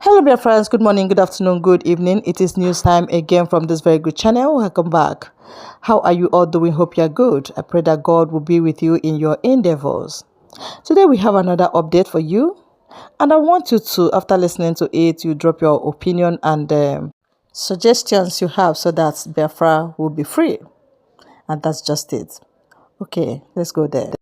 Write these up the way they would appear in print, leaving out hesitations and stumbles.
Hello, dear friends. Good morning, good afternoon, good evening. It is news time again from this very good channel. Welcome back. How are you all doing? Hope you're good. I pray that God will be with you in your endeavors. Today, we have another update for you. And I want you to, after listening to it, you drop your opinion and suggestions you have so that Biafra will be free. And that's just it. Okay, let's go there.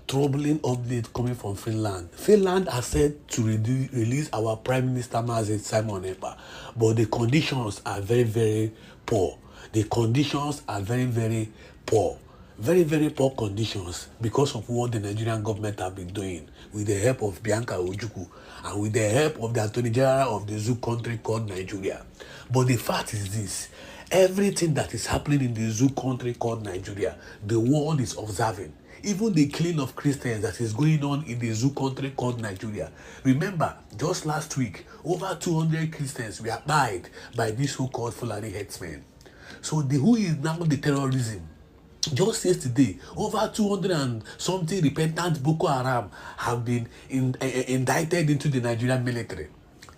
Troubling update coming from Finland. Finland has said to release our Prime Minister Simon Ekpa, but the conditions are very, very poor. The conditions are very, very poor. Very, very poor conditions because of what the Nigerian government have been doing with the help of Bianca Ojukwu and with the help of the Attorney General of the zoo country called Nigeria. But the fact is this: everything that is happening in the zoo country called Nigeria, the world is observing. Even the killing of Christians that is going on in the zoo country called Nigeria. Remember, just last week, over 200 Christians were died by this so-called Fulani headsmen. So who is now the terrorism? Just yesterday, over 200 and something repentant Boko Haram have been indicted into the Nigerian military.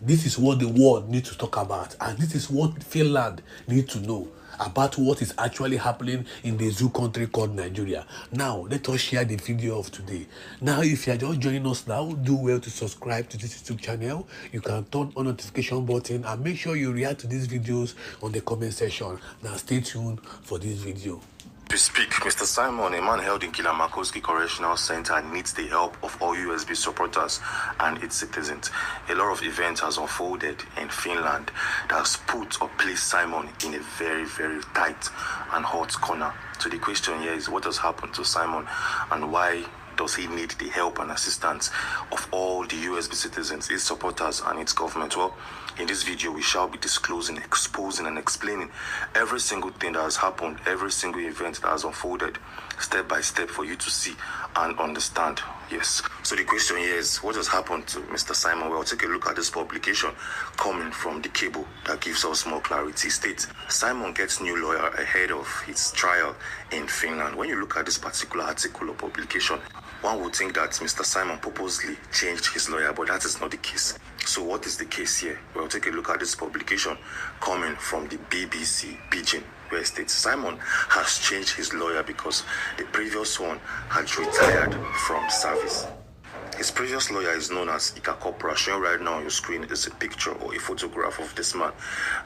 This is what the world needs to talk about, and this is what Finland needs to know about what is actually happening in the zoo country called Nigeria. Now, let us share the video of today. Now, if you are just joining us now, do well to subscribe to this YouTube channel. You can turn on notification button and make sure you react to these videos on the comment section. Now, stay tuned for this video. To speak, Mr. Simon, a man held in Kilamakoski Correctional Center, needs the help of all USB supporters and its citizens. A lot of events has unfolded in Finland that has put or placed Simon in a very, very tight and hot corner. So the question here is, what has happened to Simon and why does he need the help and assistance of all the USB citizens, its supporters, and its government? Well, in this video, we shall be disclosing, exposing, and explaining every single thing that has happened, every single event that has unfolded, step by step, for you to see and understand. Yes. So the question here is, what has happened to Mr. Simon? Well, take a look at this publication coming from the cable that gives us more clarity. States, Simon gets new lawyer ahead of his trial in Finland. When you look at this particular article or publication, one would think that Mr. Simon purposely changed his lawyer, but that is not the case. So what is the case here? Well, take a look at this publication coming from the BBC Pidgin, where it states Simon has changed his lawyer because the previous one had retired from service. His previous lawyer is known as Ekpa. Showing right now on your screen is a picture or a photograph of this man.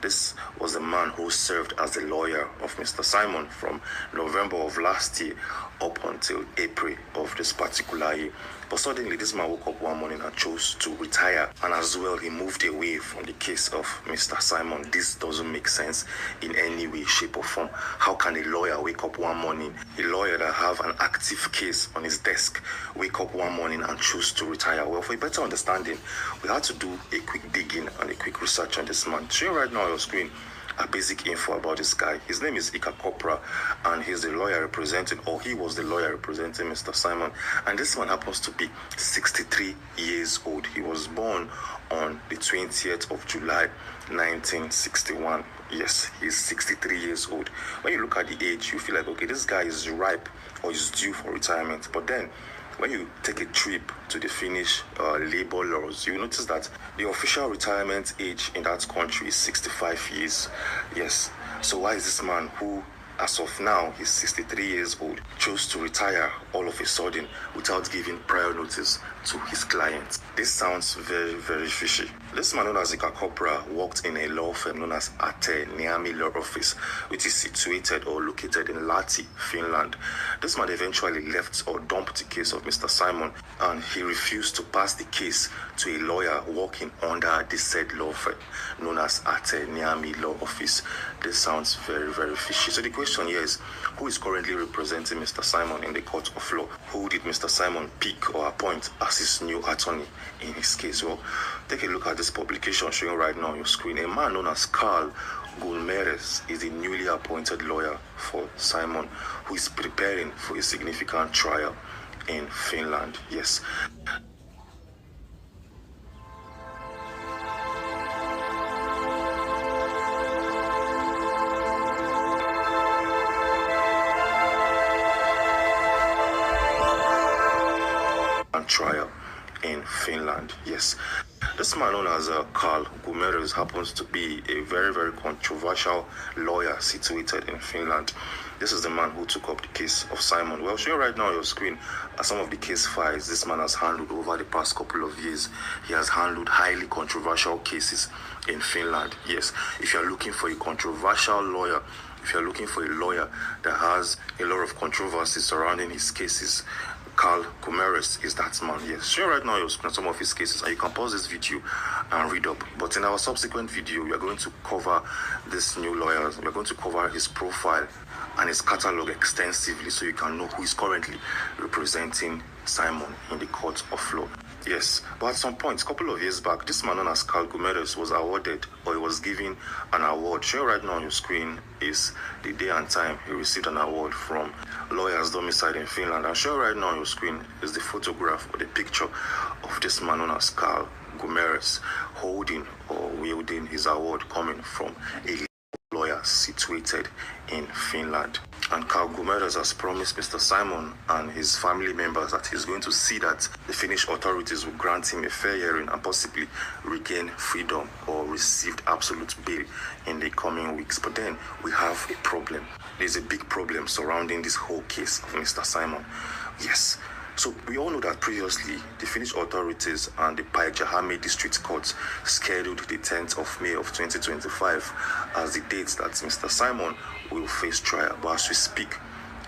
This was the man who served as the lawyer of Mr. Simon from November of last year up until April of this particular year. But suddenly this man woke up one morning and chose to retire, and as well he moved away from the case of Mr. Simon. This doesn't make sense in any way, shape or form. How can a lawyer wake up one morning, a lawyer that have an active case on his desk, wake up one morning and choose to retire? Well, for a better understanding, we had to do a quick digging and a quick research on this man. Showing right now on your screen a basic info about this guy. His name is Ekpa, and he's the lawyer representing, or he was the lawyer representing Mr. Simon. And this man happens to be 63 years old. He was born on the 20th of July, 1961. Yes, he's 63 years old. When you look at the age, you feel like, okay, this guy is ripe or is due for retirement. But then, when you take a trip to the Finnish labor laws, you notice that the official retirement age in that country is 65 years. Yes. So why is this man, who as of now he's 63 years old, chose to retire all of a sudden without giving prior notice to his clients? This sounds very, very fishy. This man, known as Ekpa, worked in a law firm known as Ate Niemi Law Office, which is situated or located in Lahti, Finland. This man eventually left or dumped the case of Mr. Simon, and he refused to pass the case to a lawyer working under the said law firm known as Ate Niemi Law Office. This sounds very, very fishy. So the question here is, who is currently representing Mr. Simon in the court of law? Who did Mr. Simon pick or appoint as his new attorney in his case? Well, take a look at this publication showing right now on your screen. A man known as Carl Gulmeres is the newly appointed lawyer for Simon, who is preparing for a significant trial in Finland. Yes. Trial in Finland. Yes. This man known as Carl Gumeres happens to be a very, very controversial lawyer situated in Finland. This is the man who took up the case of Simon. Well, showing right now on your screen are some of the case files this man has handled over the past couple of years. He has handled highly controversial cases in Finland. Yes, if you're looking for a controversial lawyer, if you're looking for a lawyer that has a lot of controversy surrounding his cases, Carl Gumeres is that man. Yes, share right now your screen some of his cases, and you can pause this video and read up. But in our subsequent video, we are going to cover this new lawyer. We are going to cover his profile and his catalog extensively, so you can know who is currently representing Simon in the court of law. Yes, but at some point, a couple of years back, this man known as Carl Gumeres was awarded, or he was given an award. Showing right now on your screen is the day and time he received an award from lawyers domiciled in Finland. And showing right now on your screen is the photograph or the picture of this man known as Carl Gumeres holding or wielding his award coming from a lawyer situated in Finland. And Carl Gumeres has promised Mr. Simon and his family members that he's going to see that the Finnish authorities will grant him a fair hearing and possibly regain freedom or receive absolute bail in the coming weeks. But then we have a problem. There's a big problem surrounding this whole case of Mr. Simon. Yes. So we all know that previously the Finnish authorities and the Päijät-Häme District Court scheduled the 10th of May of 2025 as the date that Mr. Simon will face trial. But as we speak,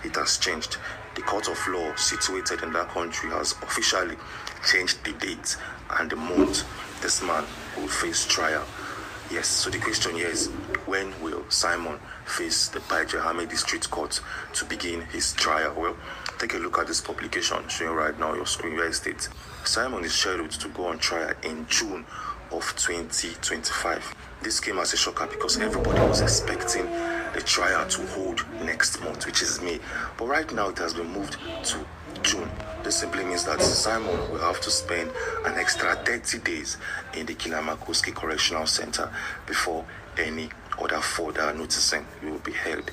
it has changed. The court of law situated in that country has officially changed the date and the month this man will face trial. Yes, so the question here is, when will Simon face the Päijät-Häme District Court to begin his trial? Well, take a look at this publication showing right now on your screen where it states Simon is scheduled to go on trial in June of 2025. This came as a shocker because everybody was expecting the trial to hold next month, which is May. But right now it has been moved to June. This simply means that Simon will have to spend an extra 30 days in the Kylmäkoski Correctional Center before any other further noticing will be held.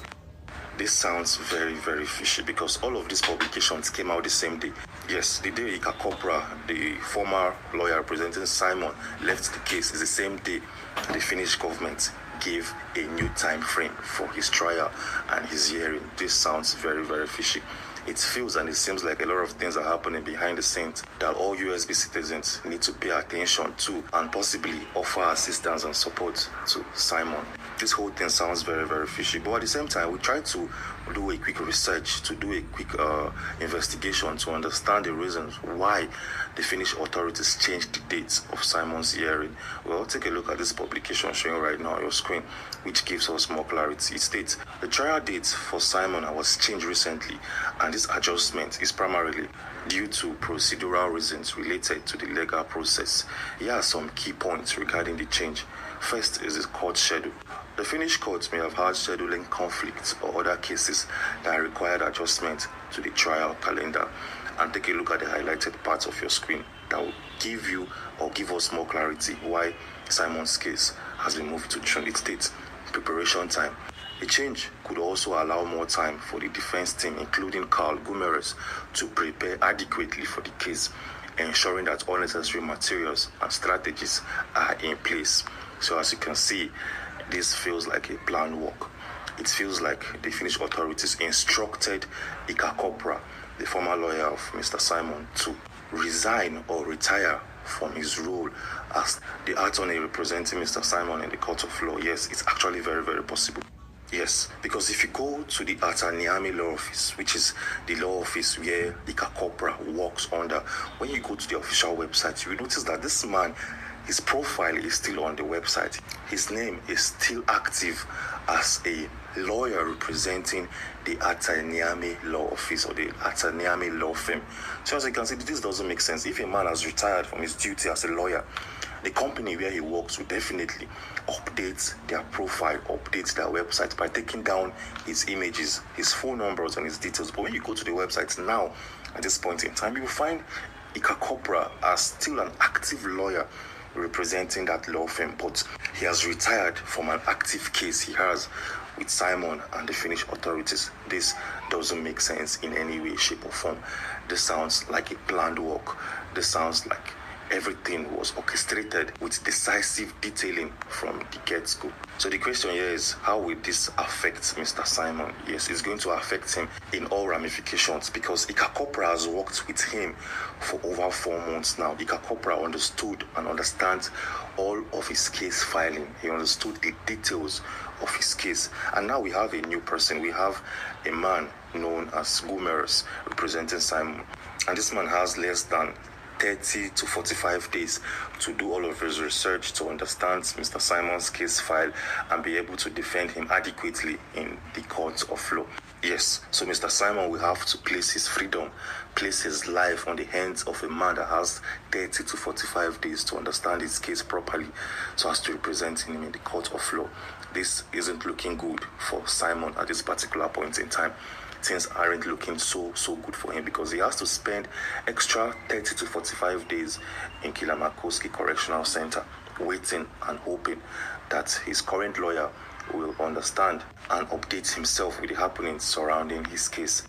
This sounds very, very fishy because all of these publications came out the same day. Yes, the day Ekpa, the former lawyer representing Simon, left the case is the same day the Finnish government gave a new time frame for his trial and his hearing. This sounds very, very fishy. It feels and it seems like a lot of things are happening behind the scenes that all USB citizens need to pay attention to and possibly offer assistance and support to Simon. This whole thing sounds very, very fishy, but at the same time, we try to do a quick research, to do a quick investigation to understand the reasons why the Finnish authorities changed the dates of Simon's hearing. Well, take a look at this publication showing right now on your screen, which gives us more clarity. It states the trial date for Simon was changed recently, and this adjustment is primarily due to procedural reasons related to the legal process. Here are some key points regarding the change. First is the court schedule. The Finnish courts may have had scheduling conflicts or other cases that required adjustment to the trial calendar. And take a look at the highlighted parts of your screen that will give you or give us more clarity why Simon's case has been moved to June. It states preparation time. A change could also allow more time for the defense team, including Carl Gumeres, to prepare adequately for the case, ensuring that all necessary materials and strategies are in place. So as you can see, this feels like a planned work. It feels like the Finnish authorities instructed Ekpa, the former lawyer of Mr. Simon, to resign or retire from his role as the attorney representing Mr. Simon in the court of law. Yes, it's actually very, very possible. Yes, because if you go to the Ataniami law office, which is the law office where Ekpa works under, when you go to the official website, you will notice that this man, his profile is still on the website. His name is still active as a lawyer representing the Ataniami law office or the Ataniami law firm. So as you can see, this doesn't make sense. If a man has retired from his duty as a lawyer, the company where he works will definitely update their profile, update their website by taking down his images, his phone numbers, and his details. But when you go to the website now, at this point in time, you will find Ekpa as still an active lawyer representing that law firm, but he has retired from an active case he has with Simon and the Finnish authorities. This doesn't make sense in any way, shape, or form. This sounds like a planned work. This sounds like everything was orchestrated with decisive detailing from the get-go. So the question here is, how will this affect Mr. Simon? Yes, it's going to affect him in all ramifications, because Ika Corpora has worked with him for over 4 months now. Ika Corpora understood and understands all of his case filing. He understood the details of his case. And now we have a new person. We have a man known as Gumerus representing Simon. And this man has less than 30 to 45 days to do all of his research to understand Mr. Simon's case file and be able to defend him adequately in the court of law. Yes, so Mr. Simon will have to place his freedom, place his life on the hands of a man that has 30 to 45 days to understand his case properly so as to represent him in the court of law. This isn't looking good for Simon at this particular point in time. Things aren't looking so good for him, because he has to spend extra 30 to 45 days in Kilamakoski Correctional Center, waiting and hoping that his current lawyer will understand and update himself with the happenings surrounding his case.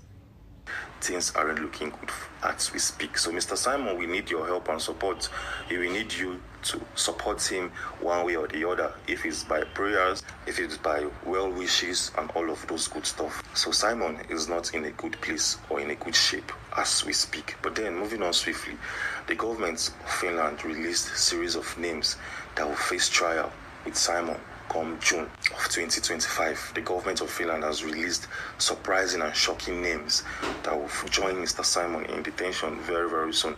Things aren't looking good as we speak. So Mr. Simon, we need your help and support. We will need you to support him one way or the other, if it's by prayers, if it's by well wishes and all of those good stuff. So Simon is not in a good place or in a good shape as we speak. But then, moving on swiftly, the government of Finland released a series of names that will face trial with Simon come June of 2025. The government of Finland has released surprising and shocking names that will join Mr. Simon in detention very soon.